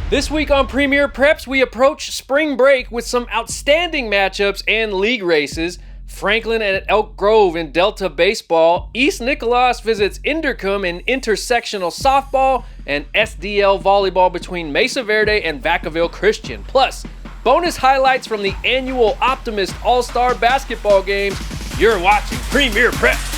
This week on Premier Preps, we approach spring break with some outstanding matchups and league races. Franklin and Elk Grove in Delta baseball, East Nicolaus visits Inderkum in intersectional softball, and SDL volleyball between Mesa Verde and Vacaville Christian. Plus, bonus highlights from the annual Optimist All-Star Basketball Games. You're watching Premier Preps.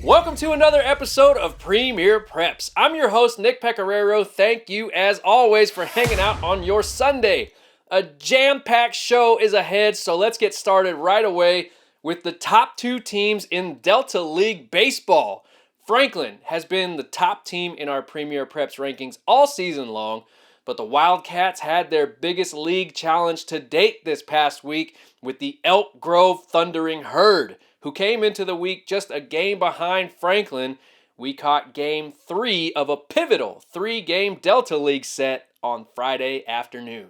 Welcome to another episode of Premier Preps. I'm your host, Nick Pecoraro. Thank you, as always, for hanging out on your Sunday. A jam-packed show is ahead, so let's get started right away with the top two teams in Delta League baseball. Franklin has been the top team in our Premier Preps rankings all season long, but the Wildcats had their biggest league challenge to date this past week with the Elk Grove Thundering Herd, who came into the week just a game behind Franklin. We caught game 3 of a pivotal 3-game Delta League set on Friday afternoon.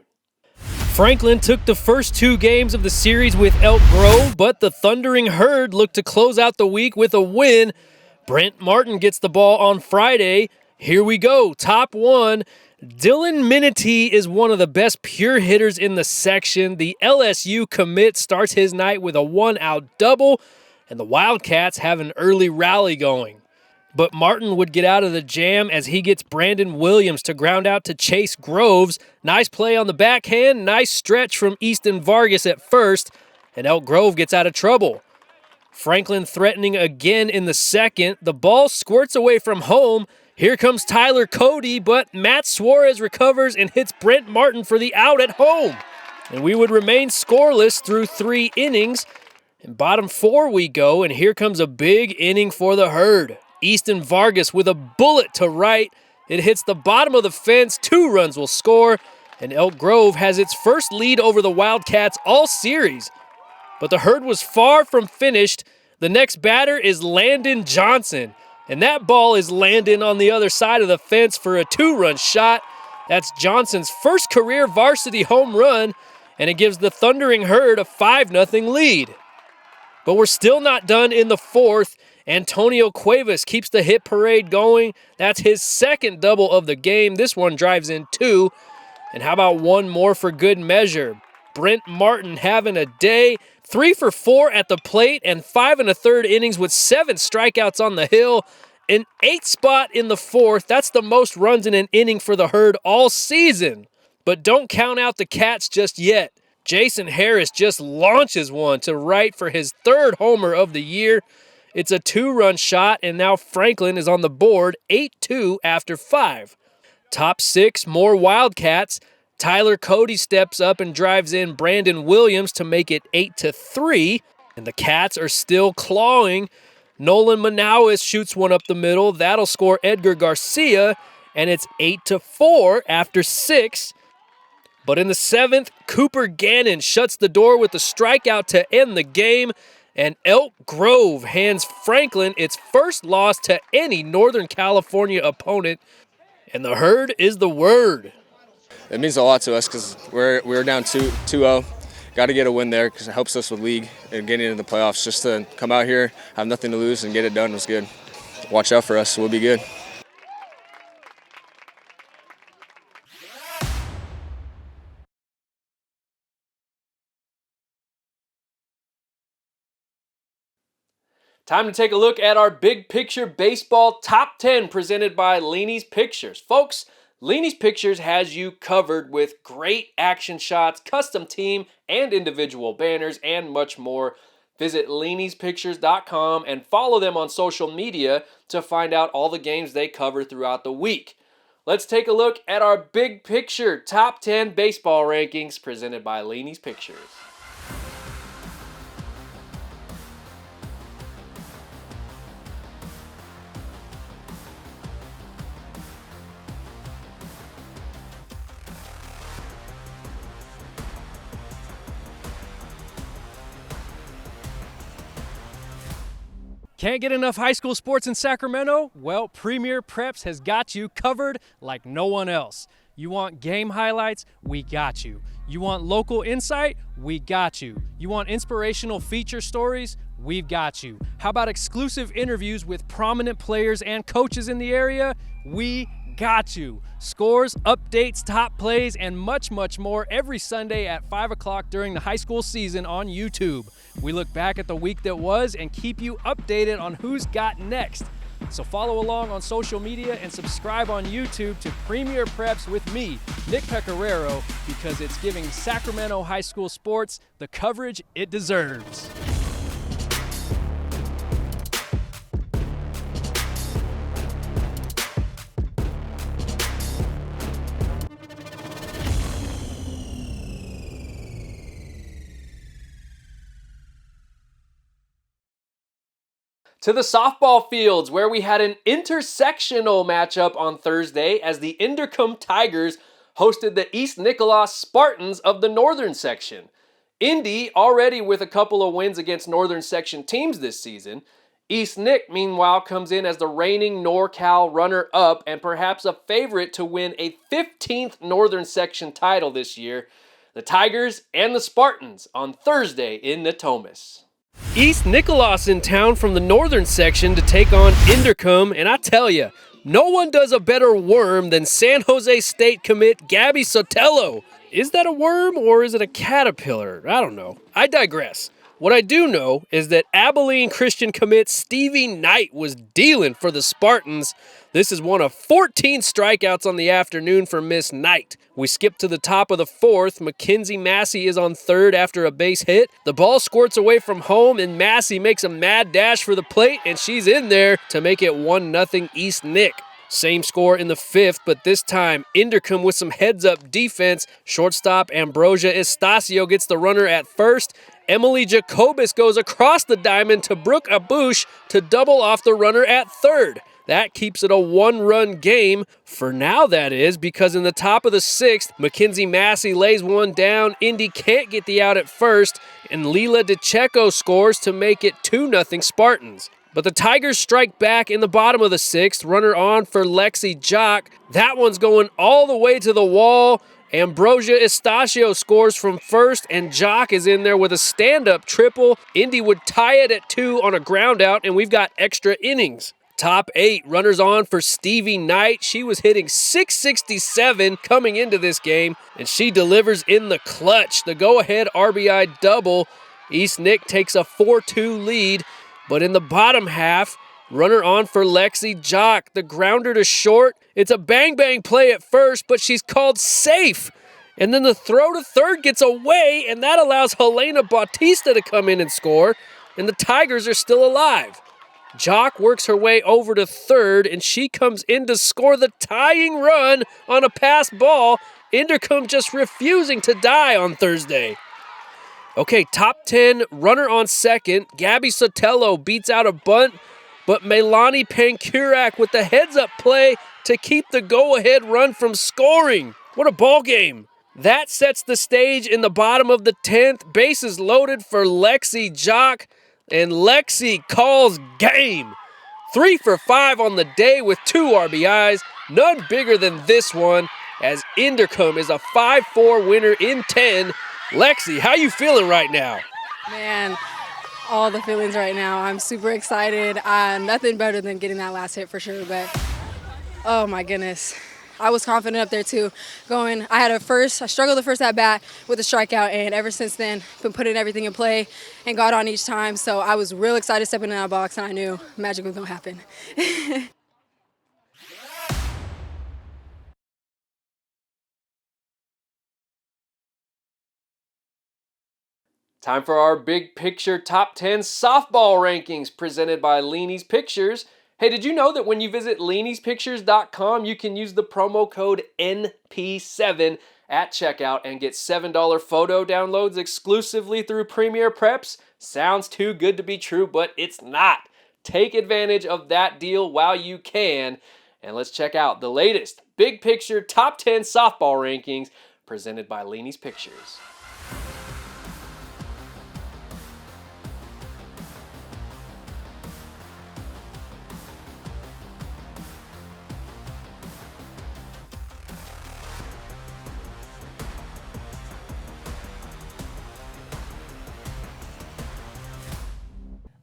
Franklin took the first 2 games of the series with Elk Grove, but the Thundering Herd looked to close out the week with a win. Brent Martin gets the ball on Friday. Here we go, top 1. Dylan Minity is one of the best pure hitters in the section. The LSU commit starts his night with a 1-out double, and the Wildcats have an early rally going. But Martin would get out of the jam as he gets Brandon Williams to ground out to Chase Groves. Nice play on the backhand, nice stretch from Easton Vargas at first, and Elk Grove gets out of trouble. Franklin threatening again in the second. The ball squirts away from home. Here comes Tyler Cody, but Matt Suarez recovers and hits Brent Martin for the out at home. And we would remain scoreless through 3 innings. In bottom 4 we go, and here comes a big inning for the Herd. Easton Vargas with a bullet to right. It hits the bottom of the fence. 2 runs will score, and Elk Grove has its first lead over the Wildcats all series. But the Herd was far from finished. The next batter is Landon Johnson, and that ball is landing on the other side of the fence for a 2-run shot. That's Johnson's first career varsity home run, and it gives the Thundering Herd a 5-0 lead. But we're still not done in the 4th. Antonio Cuevas keeps the hit parade going. That's his second double of the game. This one drives in 2. And how about one more for good measure? Brent Martin having a day. 3 for 4 at the plate and 5 1/3 innings with 7 strikeouts on the hill. An 8th spot in the 4th. That's the most runs in an inning for the Herd all season. But don't count out the Cats just yet. Jason Harris just launches one to right for his 3rd homer of the year. It's a 2-run shot, and now Franklin is on the board 8-2 after 5. Top 6, more Wildcats. Tyler Cody steps up and drives in Brandon Williams to make it 8-3, and the Cats are still clawing. Nolan Manawis shoots one up the middle. That'll score Edgar Garcia, and it's 8-4 after 6. But in the 7th, Cooper Gannon shuts the door with a strikeout to end the game, and Elk Grove hands Franklin its first loss to any Northern California opponent, and the Herd is the word. It means a lot to us because we're down 2-0. Got to get a win there because it helps us with league and getting into the playoffs. Just to come out here, have nothing to lose, and get it done was good. Watch out for us. We'll be good. Time to take a look at our Big Picture Baseball Top 10 presented by LENIE'S Pictures. Folks, LENIE'S Pictures has you covered with great action shots, custom team and individual banners, and much more. Visit LENIE'spictures.com and follow them on social media to find out all the games they cover throughout the week. Let's take a look at our Big Picture Top 10 Baseball Rankings presented by LENIE'S Pictures. Can't get enough high school sports in Sacramento? Well, Premier Preps has got you covered like no one else. You want game highlights? We got you. You want local insight? We got you. You want inspirational feature stories? We've got you. How about exclusive interviews with prominent players and coaches in the area? We got you. Scores, updates, top plays, and much, much more every Sunday at 5 o'clock during the high school season on YouTube. We look back at the week that was and keep you updated on who's got next. So follow along on social media and subscribe on YouTube to Premier Preps with me, Nick Pecoraro, because it's giving Sacramento high school sports the coverage it deserves. To the softball fields, where we had an intersectional matchup on Thursday as the Inderkum Tigers hosted the East Nicolaus Spartans of the Northern Section. Indy already with a couple of wins against Northern Section teams this season. East Nick, meanwhile, comes in as the reigning NorCal runner-up and perhaps a favorite to win a 15th Northern Section title this year. The Tigers and the Spartans on Thursday in Natomas. East Nicolaus in town from the Northern Section to take on Inderkum, and I tell you, no one does a better worm than San Jose State commit Gabby Sotelo. Is that a worm or is it a caterpillar? I don't know. I digress. What I do know is that Abilene Christian commit Stevie Knight was dealing for the Spartans. This is one of 14 strikeouts on the afternoon for Miss Knight. We skip to the top of the fourth. Mackenzie Massey is on third after a base hit. The ball squirts away from home, and Massey makes a mad dash for the plate, and she's in there to make it 1-0 East Nick. Same score in the fifth, but this time Inderkum with some heads-up defense. Shortstop Ambrosia Estacio gets the runner at first. Emily Jacobus goes across the diamond to Brooke Abush to double off the runner at third. That keeps it a one-run game, for now that is, because in the top of the sixth, Mackenzie Massey lays one down, Indy can't get the out at first, and Lila DeCheco scores to make it 2-0 Spartans. But the Tigers strike back in the bottom of the sixth, runner on for Lexi Jock. That one's going all the way to the wall. Ambrosia Estacio scores from first, and Jock is in there with a stand-up triple. Indy would tie it at 2 on a ground out, and we've got extra innings. Top 8, runners on for Stevie Knight. She was hitting .667 coming into this game, and she delivers in the clutch. The go-ahead RBI double. East Nick takes a 4-2 lead, but in the bottom half, runner on for Lexi Jock. The grounder to short. It's a bang-bang play at first, but she's called safe. And then the throw to third gets away, and that allows Helena Bautista to come in and score, and the Tigers are still alive. Jock works her way over to third, and she comes in to score the tying run on a pass ball. Inderkum just refusing to die on Thursday. Okay, top 10, runner on second. Gabby Sotelo beats out a bunt, but Melanie Pankurak with the heads-up play to keep the go-ahead run from scoring. What a ball game. That sets the stage in the bottom of the 10th. Bases loaded for Lexi Jock, and Lexi calls game. 3 for 5 on the day with 2 RBIs. None bigger than this one, as Inderkum is a 5-4 winner in 10. Lexi, how you feeling right now? Man, all the feelings right now. I'm super excited. Nothing better than getting that last hit for sure, but oh my goodness. I was confident up there too. I struggled the first at bat with a strikeout, and ever since then, been putting everything in play and got on each time. So I was real excited stepping in that box, and I knew magic was gonna happen. Time for our big picture top 10 softball rankings presented by LENIE'S Pictures. Hey, did you know that when you visit LENIE'spictures.com, you can use the promo code NP7 at checkout and get $7 photo downloads exclusively through Premier Preps? Sounds too good to be true, but it's not. Take advantage of that deal while you can, and let's check out the latest big picture top 10 softball rankings presented by LENIE'S Pictures.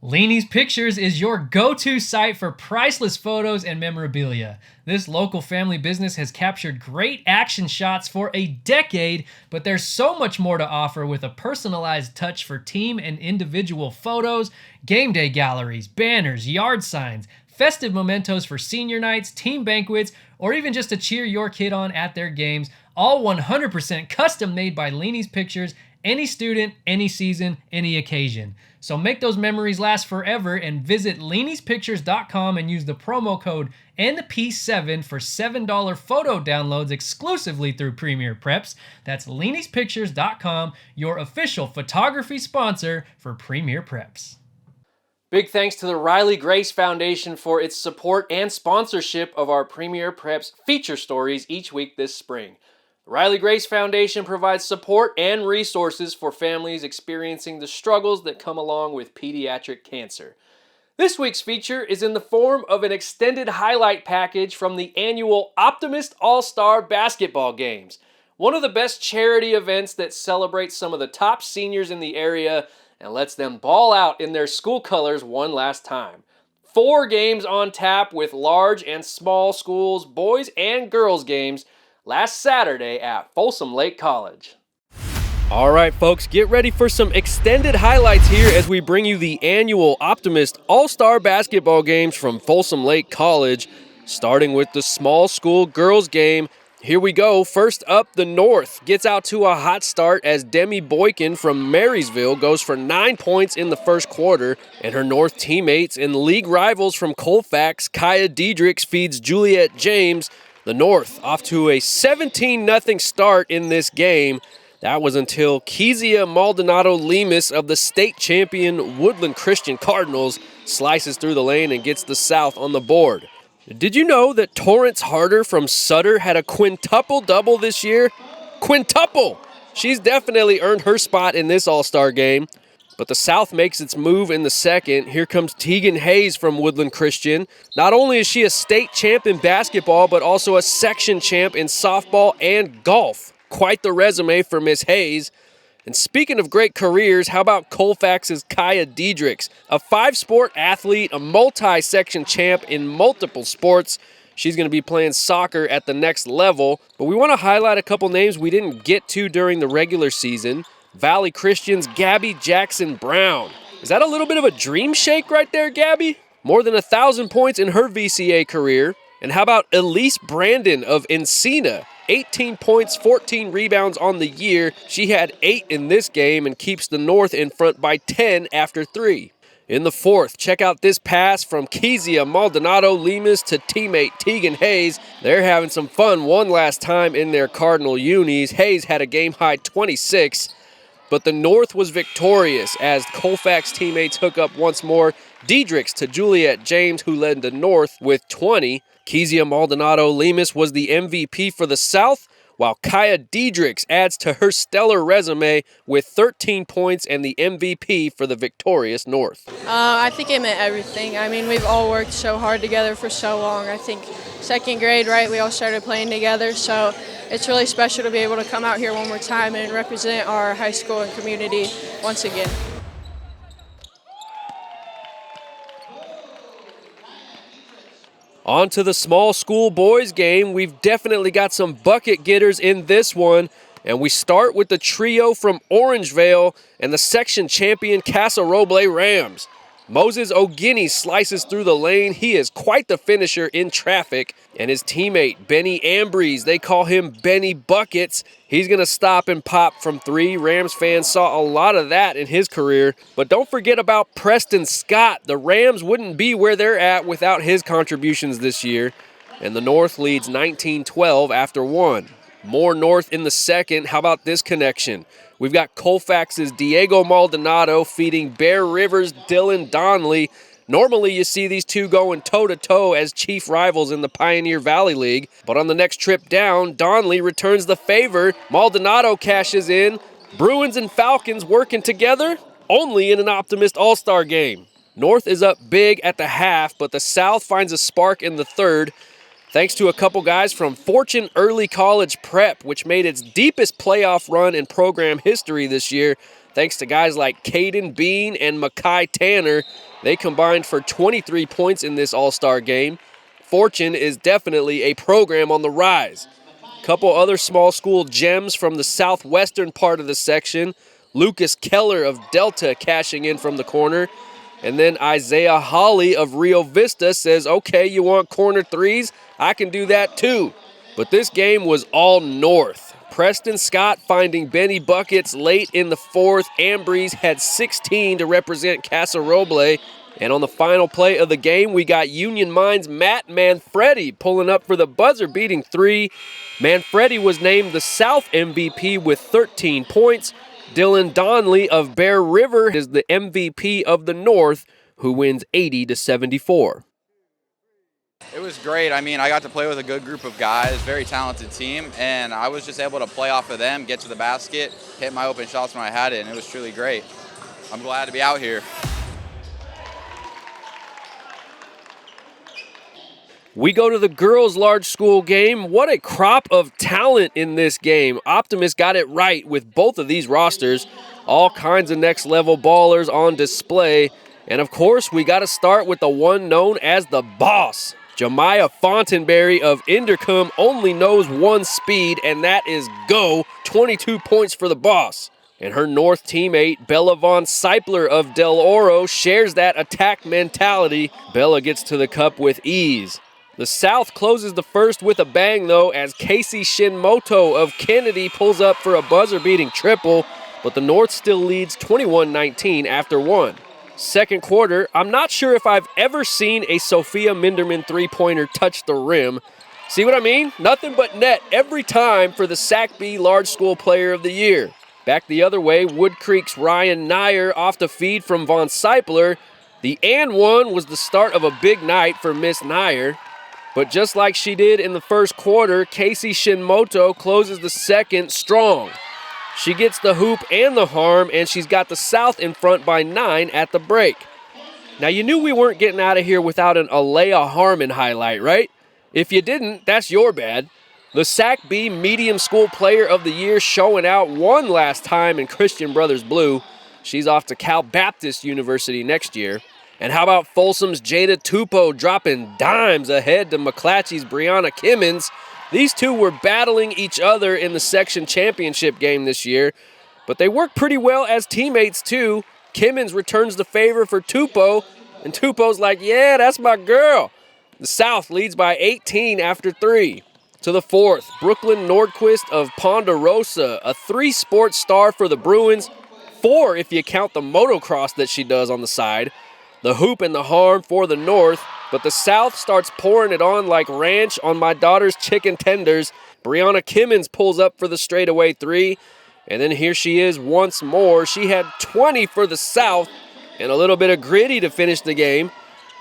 LENIE'S Pictures is your go-to site for priceless photos and memorabilia. This local family business has captured great action shots for a decade, but there's so much more to offer with a personalized touch for team and individual photos, game day galleries, banners, yard signs, festive mementos for senior nights, team banquets, or even just to cheer your kid on at their games, all 100% custom made by LENIE'S Pictures, any student, any season, any occasion. So make those memories last forever and visit LENIE'spictures.com and use the promo code NP7 for $7 photo downloads exclusively through Premier Preps. That's LENIE'spictures.com, your official photography sponsor for Premier Preps. Big thanks to the Riley Grace Foundation for its support and sponsorship of our Premier Preps feature stories each week this spring. The Riley Grace Foundation provides support and resources for families experiencing the struggles that come along with pediatric cancer. This week's feature is in the form of an extended highlight package from the annual Optimist All-Star Basketball Games, one of the best charity events that celebrates some of the top seniors in the area and lets them ball out in their school colors one last time. 4 games on tap with large and small schools, boys and girls games, last Saturday at Folsom Lake College. All right, folks, get ready for some extended highlights here as we bring you the annual Optimist All-Star Basketball Games from Folsom Lake College, starting with the small school girls game. Here we go. First up, the North gets out to a hot start as Demi Boykin from Marysville goes for 9 points in the first quarter, and her North teammates and league rivals from Colfax, Kaya Diedrichs feeds Juliet James. The North off to a 17-0 start in this game. That was until Kezia Maldonado-Lemus of the state champion Woodland Christian Cardinals slices through the lane and gets the South on the board. Did you know that Torrance Harder from Sutter had a quintuple-double this year? Quintuple! She's definitely earned her spot in this All-Star game. But the South makes its move in the second. Here comes Tegan Hayes from Woodland Christian. Not only is she a state champ in basketball, but also a section champ in softball and golf. Quite the resume for Miss Hayes. And speaking of great careers, how about Colfax's Kaya Diedrichs, a 5-sport athlete, a multi-section champ in multiple sports. She's going to be playing soccer at the next level. But we want to highlight a couple names we didn't get to during the regular season. Valley Christian's Gabby Jackson Brown. Is that a little bit of a dream shake right there, Gabby? More than 1,000 points in her VCA career. And how about Elise Brandon of Encina? 18 points, 14 rebounds on the year. She had 8 in this game and keeps the North in front by 10 after 3. In the fourth, check out this pass from Kezia Maldonado-Lemus to teammate Tegan Hayes. They're having some fun one last time in their Cardinal unis. Hayes had a game-high 26. But the North was victorious as Colfax teammates hook up once more. Diedrichs to Juliet James, who led the North with 20. Kezia Maldonado-Lemus was the MVP for the South, while Kaya Diedrichs adds to her stellar resume with 13 points and the MVP for the victorious North. I think it meant everything. I mean, we've all worked so hard together for so long. I think second grade, right, we all started playing together, so it's really special to be able to come out here one more time and represent our high school and community once again. On to the small school boys game. We've definitely got some bucket getters in this one. And we start with the trio from Orangevale and the section champion Casa Roble Rams. Moses O'Guiney slices through the lane. He is quite the finisher in traffic. And his teammate, Benny Ambrose, they call him Benny Buckets. He's going to stop and pop from 3. Rams fans saw a lot of that in his career. But don't forget about Preston Scott. The Rams wouldn't be where they're at without his contributions this year. And the North leads 19-12 after 1. More North in the second. How about this connection? We've got Colfax's Diego Maldonado feeding Bear River's Dylan Donnelly. Normally you see these two going toe-to-toe as chief rivals in the Pioneer Valley League. But on the next trip down, Donnelly returns the favor. Maldonado cashes in. Bruins and Falcons working together only in an Optimist All-Star game. North is up big at the half, but the South finds a spark in the third. Thanks to a couple guys from Fortune Early College Prep, which made its deepest playoff run in program history this year. Thanks to guys like Caden Bean and Makai Tanner, they combined for 23 points in this All-Star game. Fortune is definitely a program on the rise. Couple other small school gems from the southwestern part of the section. Lucas Keller of Delta cashing in from the corner. And then Isaiah Holly of Rio Vista says, okay, you want corner threes? I can do that too. But this game was all north. Preston Scott finding Benny buckets late in the fourth. Ambrose had 16 to represent Casa Roble. And on the final play of the game, we got Union Mine's Matt Manfredi pulling up for the buzzer-beating three. Manfredi was named the South MVP with 13 points. Dylan Donnelly of Bear River is the MVP of the North, who wins 80-74. It was great. I mean, I got to play with a good group of guys, very talented team, and I was just able to play off of them, get to the basket, hit my open shots when I had it, and it was truly great. I'm glad to be out here. We go to the girls' large school game. What a crop of talent in this game. Optimist got it right with both of these rosters. All kinds of next-level ballers on display. And, of course, we got to start with the one known as the boss. Jemiah Fontenberry of Inderkum only knows one speed, and that is go. 22 points for the boss. And her North teammate, Bella Von Seipler of Del Oro, shares that attack mentality. Bella gets to the cup with ease. The South closes the first with a bang, though, as Casey Shinmoto of Kennedy pulls up for a buzzer-beating triple, but the North still leads 21-19 after one. Second quarter, I'm not sure if I've ever seen a Sophia Minderman three-pointer touch the rim. See what I mean? Nothing but net every time for the Sac B Large School Player of the Year. Back the other way, Wood Creek's Ryan Nyer off the feed from Von Seipler. The and one was the start of a big night for Miss Nyer. But just like she did in the first quarter, Casey Shinmoto closes the second strong. She gets the hoop and the harm, and she's got the South in front by 9 at the break. Now, you knew we weren't getting out of here without an Alea Harmon highlight, right? If you didn't, that's your bad. The Sac B Medium School Player of the Year showing out one last time in Christian Brothers Blue. She's off to Cal Baptist University next year. And how about Folsom's Jada Tupou dropping dimes ahead to McClatchy's Brianna Kimmins? These two were battling each other in the section championship game this year, but they work pretty well as teammates too. Kimmins returns the favor for Tupou, and Tupou's like, yeah, that's my girl. The South leads by 18 after 3. To the fourth, Brooklyn Nordquist of Ponderosa, a 3-sport star for the Bruins, 4 if you count the motocross that she does on the side. The hoop and the harm for the North, but the South starts pouring it on like ranch on my daughter's chicken tenders. Brianna Kimmins pulls up for the straightaway 3, and then here she is once more. She had 20 for the South and a little bit of gritty to finish the game.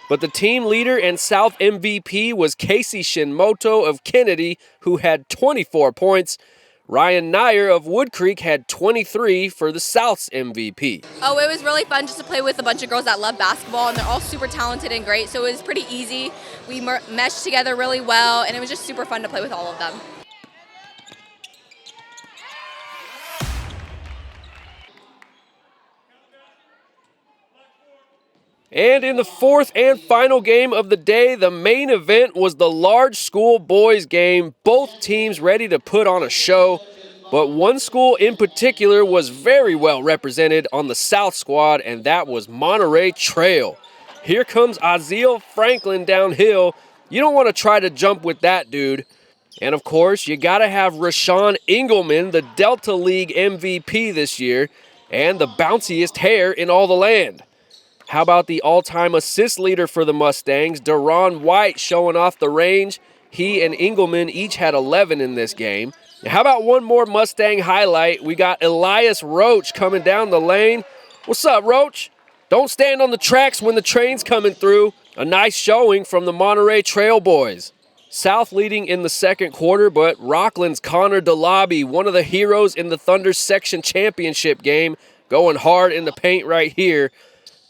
But the team leader and South MVP was Casey Shinmoto of Kennedy, who had 24 points. Ryan Nyer of Wood Creek had 23 for the South's MVP. Oh, it was really fun just to play with a bunch of girls that love basketball, and they're all super talented and great, so it was pretty easy. We meshed together really well, and it was just super fun to play with all of them. And in the fourth and final game of the day, the main event was the large school boys game. Both teams ready to put on a show, but one school in particular was very well represented on the South squad, and that was Monterey Trail. Here comes Aziel Franklin downhill. You don't want to try to jump with that dude. And of course, you got to have Rashawn Engelman, the Delta League MVP this year, and the bounciest hair in all the land. How about the all-time assist leader for the Mustangs, Deron White, showing off the range? He and Engelman each had 11 in this game. Now, how about one more Mustang highlight? We got Elias Roach coming down the lane. What's up, Roach? Don't stand on the tracks when the train's coming through. A nice showing from the Monterey Trail boys. South leading in the second quarter, but Rockland's Connor DeLobby, one of the heroes in the Thunder's section championship game, going hard in the paint right here.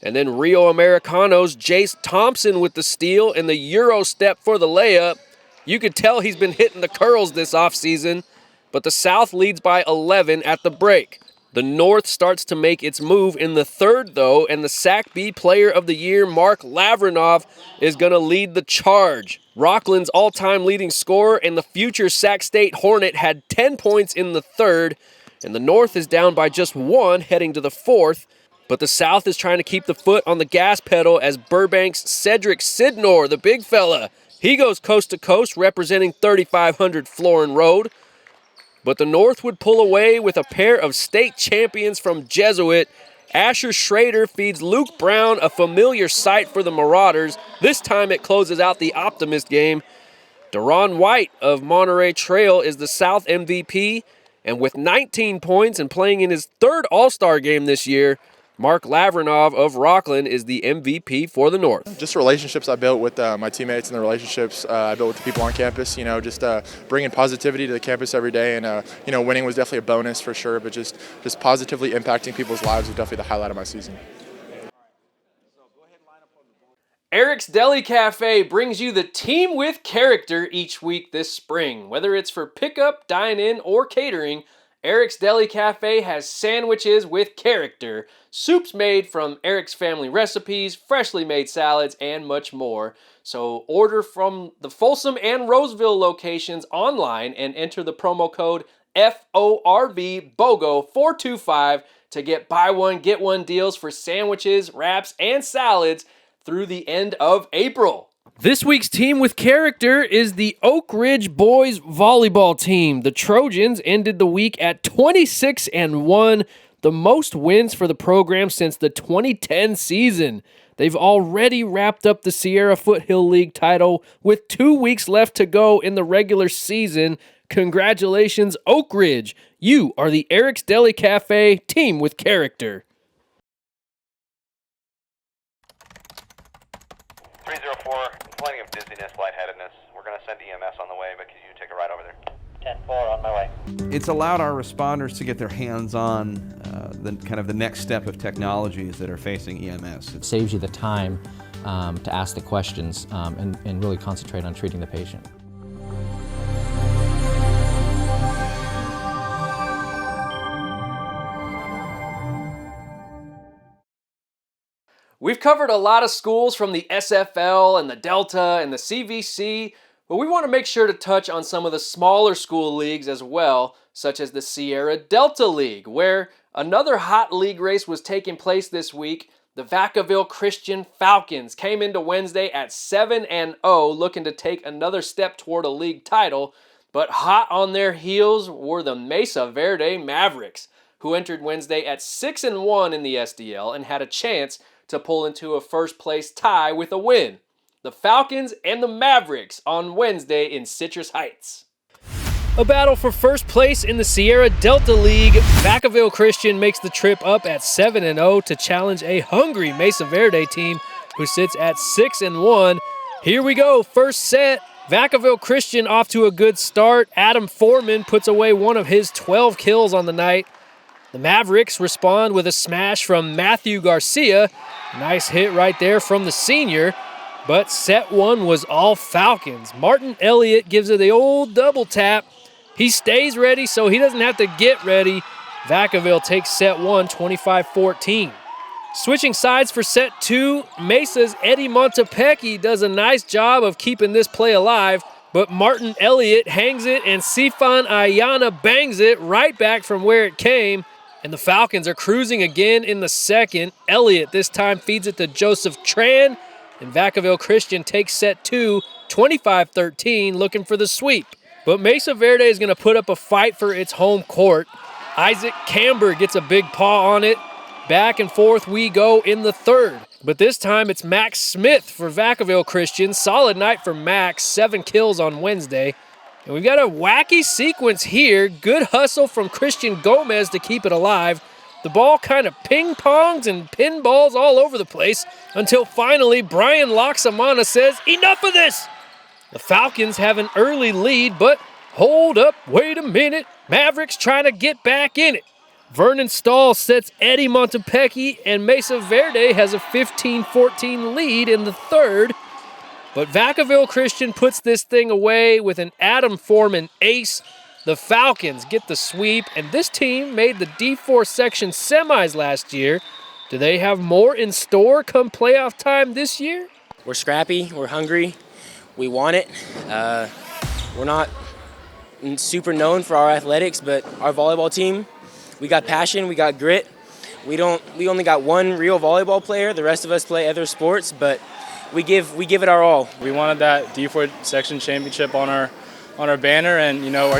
And then Rio Americano's Jace Thompson with the steal and the Euro step for the layup. You could tell he's been hitting the curls this offseason, but the South leads by 11 at the break. The North starts to make its move in the third, though, and the Sac B Player of the Year, Mark Lavrinov, is going to lead the charge. Rockland's all-time leading scorer and the future Sac State Hornet had 10 points in the third, and the North is down by just 1 heading to the fourth. But the South is trying to keep the foot on the gas pedal as Burbank's Cedric Sidnor, the big fella, he goes coast to coast representing 3500 Florin Road. But the North would pull away with a pair of state champions from Jesuit. Asher Schrader feeds Luke Brown, a familiar sight for the Marauders. This time it closes out the Optimist game. Deron White of Monterey Trail is the South MVP. And with 19 points and playing in his third All-Star game this year, Mark Lavrinov of Rockland is the MVP for the North. Just relationships I built with my teammates and the relationships I built with the people on campus. Just bringing positivity to the campus every day, and winning was definitely a bonus for sure. But just positively impacting people's lives was definitely the highlight of my season. ERIK'S DeliCafe brings you the team with character each week this spring. Whether it's for pickup, dine-in, or catering, ERIK'S DeliCafe has sandwiches with character, soups made from ERIK'S family recipes, freshly made salads, and much more. So order from the Folsom and Roseville locations online and enter the promo code FORB BOGO 425 to get buy one, get one deals for sandwiches, wraps, and salads through the end of April. This week's team with character is the Oak Ridge boys volleyball team. The Trojans ended the week at 26-1, the most wins for the program since the 2010 season. They've already wrapped up the Sierra Foothill League title with 2 weeks left to go in the regular season. Congratulations, Oak Ridge. You are the ERIK'S DeliCafe team with character. 304, complaining of dizziness, lightheadedness. We're going to send EMS on the way, but can you take a ride over there? 10-4 on my way. It's allowed our responders to get their hands on the next step of technologies that are facing EMS. It saves you the time to ask the questions and really concentrate on treating the patient. We've covered a lot of schools from the SFL and the Delta and the CVC, but we want to make sure to touch on some of the smaller school leagues as well, such as the Sierra Delta League, where another hot league race was taking place this week. The Vacaville Christian Falcons came into Wednesday at 7-0, looking to take another step toward a league title, but hot on their heels were the Mesa Verde Mavericks, who entered Wednesday at 6-1 in the SDL and had a chance to pull into a first-place tie with a win. The Falcons and the Mavericks on Wednesday in Citrus Heights. A battle for first place in the Sierra Delta League. Vacaville Christian makes the trip up at 7-0 to challenge a hungry Mesa Verde team who sits at 6-1. Here we go, first set. Vacaville Christian off to a good start. Adam Foreman puts away one of his 12 kills on the night. The Mavericks respond with a smash from Matthew Garcia. Nice hit right there from the senior. But set one was all Falcons. Martin Elliott gives it the old double tap. He stays ready so he doesn't have to get ready. Vacaville takes set one, 25-14. Switching sides for set two, Mesa's Eddie Montepecchi does a nice job of keeping this play alive. But Martin Elliott hangs it and Sifan Ayana bangs it right back from where it came. And the Falcons are cruising again in the second. Elliott this time feeds it to Joseph Tran. And Vacaville Christian takes set two, 25-13, looking for the sweep. But Mesa Verde is going to put up a fight for its home court. Isaac Camber gets a big paw on it. Back and forth we go in the third. But this time it's Max Smith for Vacaville Christian. Solid night for Max, 7 kills on Wednesday. And we've got a wacky sequence here. Good hustle from Christian Gomez to keep it alive. The ball kind of ping-pongs and pinballs all over the place until finally Brian Loxamana says, "Enough of this!" The Falcons have an early lead, but hold up, wait a minute. Mavericks trying to get back in it. Vernon Stahl sets Eddie Montepecchi, and Mesa Verde has a 15-14 lead in the third. But Vacaville Christian puts this thing away with an Adam Foreman ace. The Falcons get the sweep, and this team made the D4 section semis last year. Do they have more in store come playoff time this year? We're scrappy, we're hungry, we want it. We're not super known for our athletics, but our volleyball team, we got passion, we got grit. We only got one real volleyball player. The rest of us play other sports, but we give it our all. We wanted that D4 section championship on our banner, and you know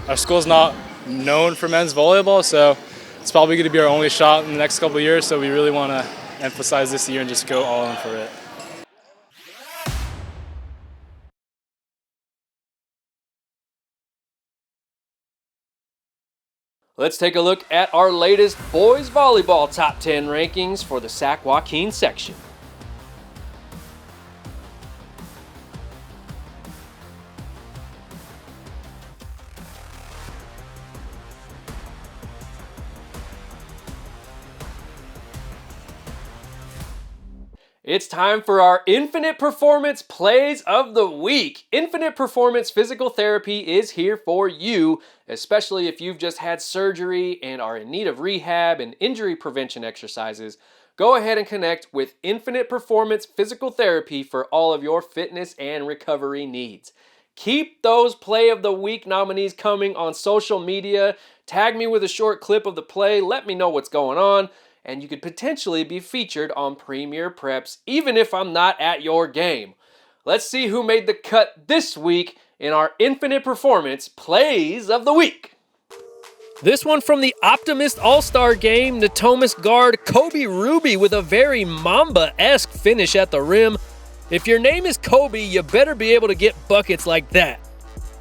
our school's not known for men's volleyball, so it's probably going to be our only shot in the next couple of years. So we really want to emphasize this year and just go all in for it. Let's take a look at our latest boys volleyball top 10 rankings for the Sac Joaquin section. It's time for our Infinite Performance Plays of the Week. Infinite Performance Physical Therapy is here for you, especially if you've just had surgery and are in need of rehab and injury prevention exercises. Go ahead and connect with Infinite Performance Physical Therapy for all of your fitness and recovery needs. Keep those Play of the Week nominees coming on social media. Tag me with a short clip of the play. Let me know what's going on. And you could potentially be featured on Premier Preps, even if I'm not at your game. Let's see who made the cut this week in our Infinite Performance Plays of the Week. This one from the Optimist All-Star Game, Natomas guard Kobe Ruby with a very Mamba-esque finish at the rim. If your name is Kobe, you better be able to get buckets like that.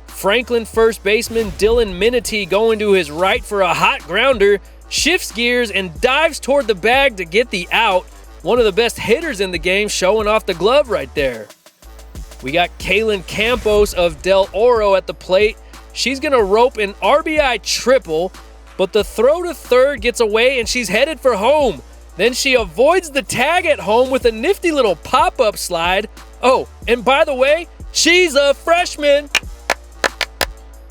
Franklin first baseman Dylan Minity going to his right for a hot grounder, shifts gears and dives toward the bag to get the out. One of the best hitters in the game showing off the glove right there. We got Kaylin Campos of Del Oro at the plate. She's going to rope an RBI triple, but the throw to third gets away and she's headed for home. Then she avoids the tag at home with a nifty little pop-up slide. Oh, and by the way, she's a freshman.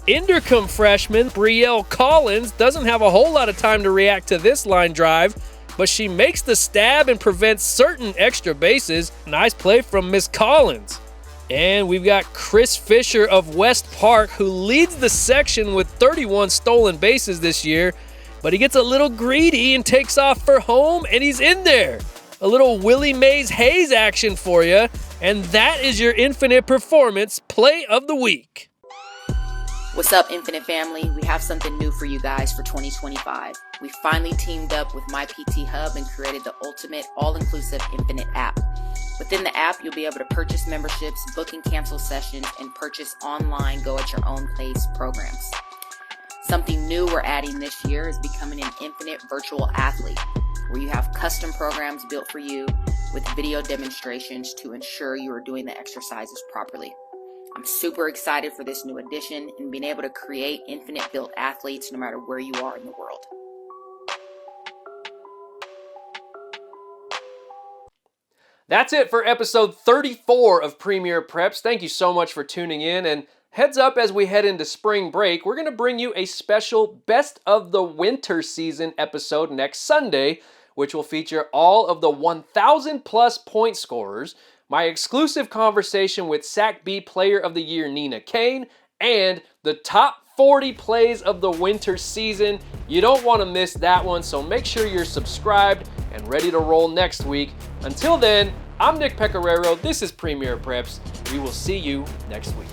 Inderkum freshman Brielle Collins doesn't have a whole lot of time to react to this line drive, but she makes the stab and prevents certain extra bases. Nice play from Miss Collins. And we've got Chris Fisher of West Park, who leads the section with 31 stolen bases this year, but he gets a little greedy and takes off for home, and he's in there. A little Willie Mays Hayes action for you, and that is your Infinite Performance Play of the Week. What's up, Infinite family? We have something new for you guys for 2025. We finally teamed up with My PT Hub and created the ultimate all-inclusive Infinite app. Within the app, you'll be able to purchase memberships, book and cancel sessions, and purchase online go-at-your-own-pace programs. Something new we're adding this year is becoming an Infinite Virtual Athlete, where you have custom programs built for you with video demonstrations to ensure you are doing the exercises properly. I'm super excited for this new addition and being able to create Infinite built athletes no matter where you are in the world. That's it for episode 34 of Premier Preps. Thank you so much for tuning in, and heads up as we head into spring break, we're going to bring you a special Best of the Winter Season episode next Sunday, which will feature all of the 1,000 plus point scorers, my exclusive conversation with Sac B Player of the Year Nina Kane, and the top 40 plays of the winter season. You don't want to miss that one, so make sure you're subscribed and ready to roll next week. Until then, I'm Nick Pecoraro. This is Premier Preps. We will see you next week.